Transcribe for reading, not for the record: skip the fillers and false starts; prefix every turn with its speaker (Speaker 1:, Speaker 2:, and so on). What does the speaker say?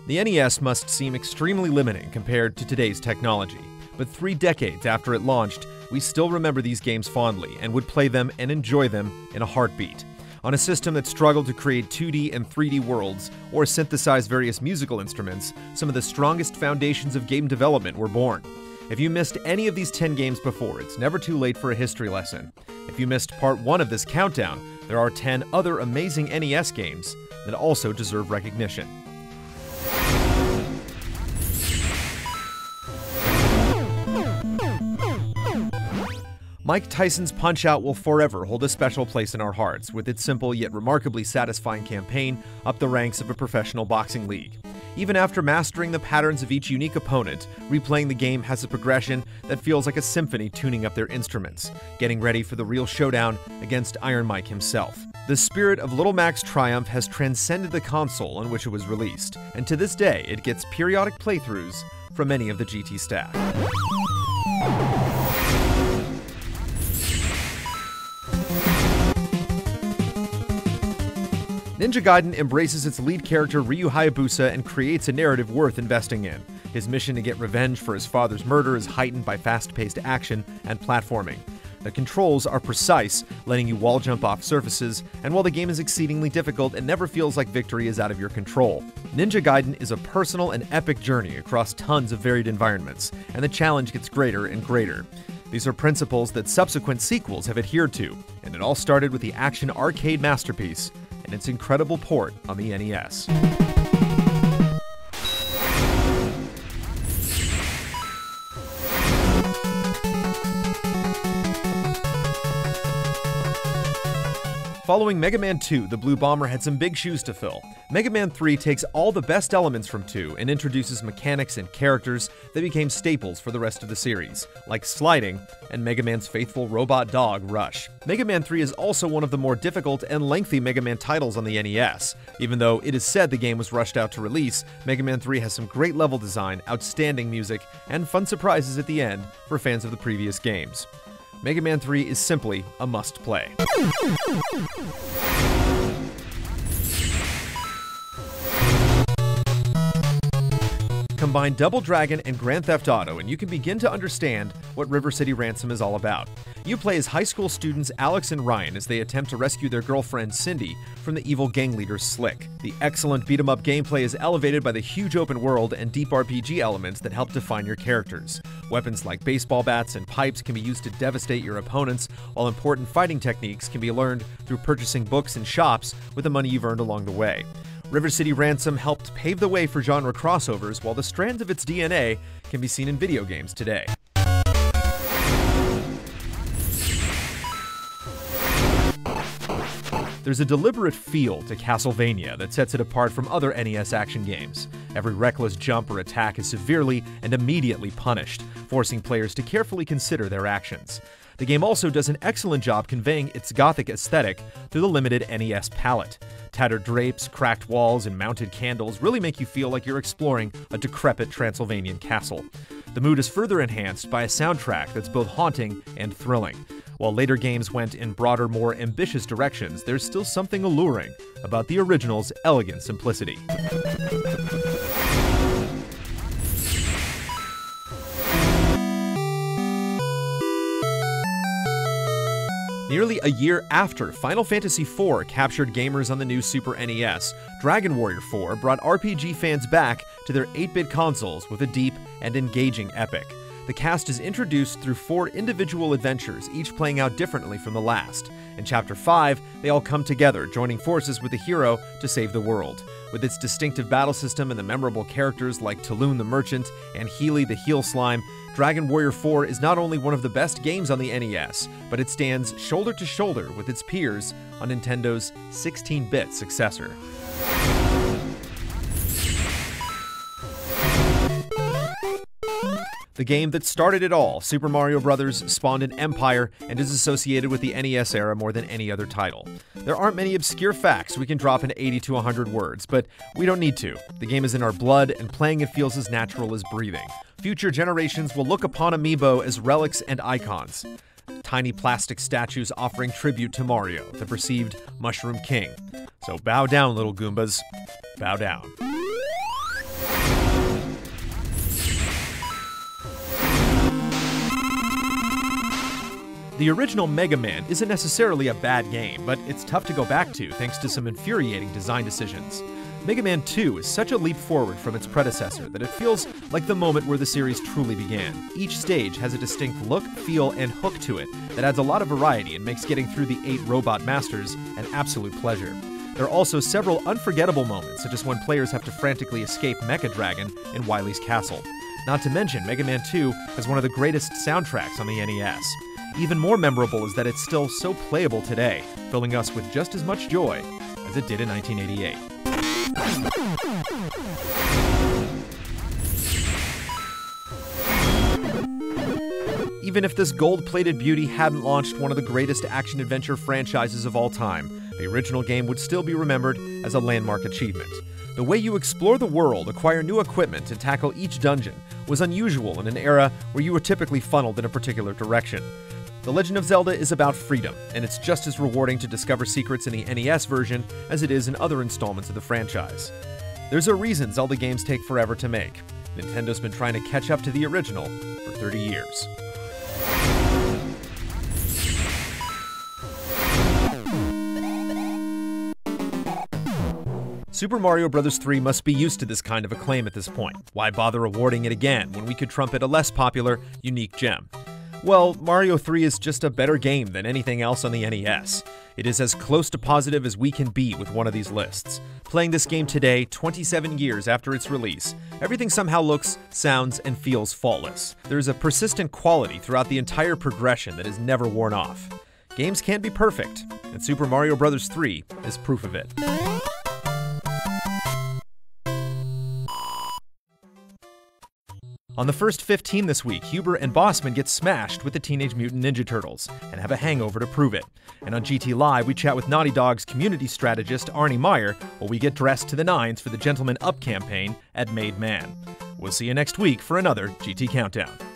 Speaker 1: The NES must seem extremely limiting compared to today's technology, but 3 decades after it launched, we still remember these games fondly and would play them and enjoy them in a heartbeat. On a system that struggled to create 2D and 3D worlds or synthesize various musical instruments, some of the strongest foundations of game development were born. If you missed any of these 10 games before, it's never too late for a history lesson. If you missed part 1 of this countdown, there are 10 other amazing NES games that also deserve recognition. Mike Tyson's Punch-Out will forever hold a special place in our hearts, with its simple yet remarkably satisfying campaign up the ranks of a professional boxing league. Even after mastering the patterns of each unique opponent, replaying the game has a progression that feels like a symphony tuning up their instruments, getting ready for the real showdown against Iron Mike himself. The spirit of Little Mac's triumph has transcended the console on which it was released, and to this day it gets periodic playthroughs from many of the GT staff. Ninja Gaiden embraces its lead character Ryu Hayabusa and creates a narrative worth investing in. His mission to get revenge for his father's murder is heightened by fast-paced action and platforming. The controls are precise, letting you wall jump off surfaces, and while the game is exceedingly difficult, it never feels like victory is out of your control. Ninja Gaiden is a personal and epic journey across tons of varied environments, and the challenge gets greater and greater. These are principles that subsequent sequels have adhered to, and it all started with the action arcade masterpiece and its incredible port on the NES. Following Mega Man 2, the Blue Bomber had some big shoes to fill. Mega Man 3 takes all the best elements from 2 and introduces mechanics and characters that became staples for the rest of the series, like sliding and Mega Man's faithful robot dog, Rush. Mega Man 3 is also one of the more difficult and lengthy Mega Man titles on the NES. Even though it is said the game was rushed out to release, Mega Man 3 has some great level design, outstanding music, and fun surprises at the end for fans of the previous games. Mega Man 3 is simply a must-play. Combine Double Dragon and Grand Theft Auto, and you can begin to understand what River City Ransom is all about. You play as high school students Alex and Ryan as they attempt to rescue their girlfriend Cindy from the evil gang leader Slick. The excellent beat-em-up gameplay is elevated by the huge open world and deep RPG elements that help define your characters. Weapons like baseball bats and pipes can be used to devastate your opponents, while important fighting techniques can be learned through purchasing books in shops with the money you've earned along the way. River City Ransom helped pave the way for genre crossovers, while the strands of its DNA can be seen in video games today. There's a deliberate feel to Castlevania that sets it apart from other NES action games. Every reckless jump or attack is severely and immediately punished, forcing players to carefully consider their actions. The game also does an excellent job conveying its gothic aesthetic through the limited NES palette. Tattered drapes, cracked walls, and mounted candles really make you feel like you're exploring a decrepit Transylvanian castle. The mood is further enhanced by a soundtrack that's both haunting and thrilling. While later games went in broader, more ambitious directions, there's still something alluring about the original's elegant simplicity. Nearly a year after Final Fantasy IV captured gamers on the new Super NES, Dragon Warrior 4 brought RPG fans back to their 8-bit consoles with a deep and engaging epic. The cast is introduced through 4 individual adventures, each playing out differently from the last. In Chapter 5, they all come together, joining forces with the hero to save the world. With its distinctive battle system and the memorable characters like Taloon the Merchant and Healy the Heel Slime, Dragon Warrior 4 is not only one of the best games on the NES, but it stands shoulder to shoulder with its peers on Nintendo's 16-bit successor. The game that started it all, Super Mario Bros., spawned an empire and is associated with the NES era more than any other title. There aren't many obscure facts we can drop in 80 to 100 words, but we don't need to. The game is in our blood, and playing it feels as natural as breathing. Future generations will look upon Amiibo as relics and icons. Tiny plastic statues offering tribute to Mario, the perceived Mushroom King. So bow down, little Goombas. Bow down. The original Mega Man isn't necessarily a bad game, but it's tough to go back to thanks to some infuriating design decisions. Mega Man 2 is such a leap forward from its predecessor that it feels like the moment where the series truly began. Each stage has a distinct look, feel, and hook to it that adds a lot of variety and makes getting through the 8 robot masters an absolute pleasure. There are also several unforgettable moments, such as when players have to frantically escape Mecha Dragon in Wily's castle. Not to mention, Mega Man 2 has one of the greatest soundtracks on the NES. Even more memorable is that it's still so playable today, filling us with just as much joy as it did in 1988. Even if this gold-plated beauty hadn't launched one of the greatest action-adventure franchises of all time, the original game would still be remembered as a landmark achievement. The way you explore the world, acquire new equipment, and tackle each dungeon was unusual in an era where you were typically funneled in a particular direction. The Legend of Zelda is about freedom, and it's just as rewarding to discover secrets in the NES version as it is in other installments of the franchise. There's a reason Zelda games take forever to make. Nintendo's been trying to catch up to the original for 30 years. Super Mario Bros. 3 must be used to this kind of acclaim at this point. Why bother awarding it again when we could trumpet a less popular, unique gem? Well, Mario 3 is just a better game than anything else on the NES. It is as close to positive as we can be with one of these lists. Playing this game today, 27 years after its release, everything somehow looks, sounds, and feels faultless. There's a persistent quality throughout the entire progression that is never worn off. Games can't be perfect, and Super Mario Bros. 3 is proof of it. On the first 15 this week, Huber and Bossman get smashed with the Teenage Mutant Ninja Turtles and have a hangover to prove it. And on GT Live, we chat with Naughty Dog's community strategist Arnie Meyer while we get dressed to the nines for the Gentleman Up campaign at Made Man. We'll see you next week for another GT Countdown.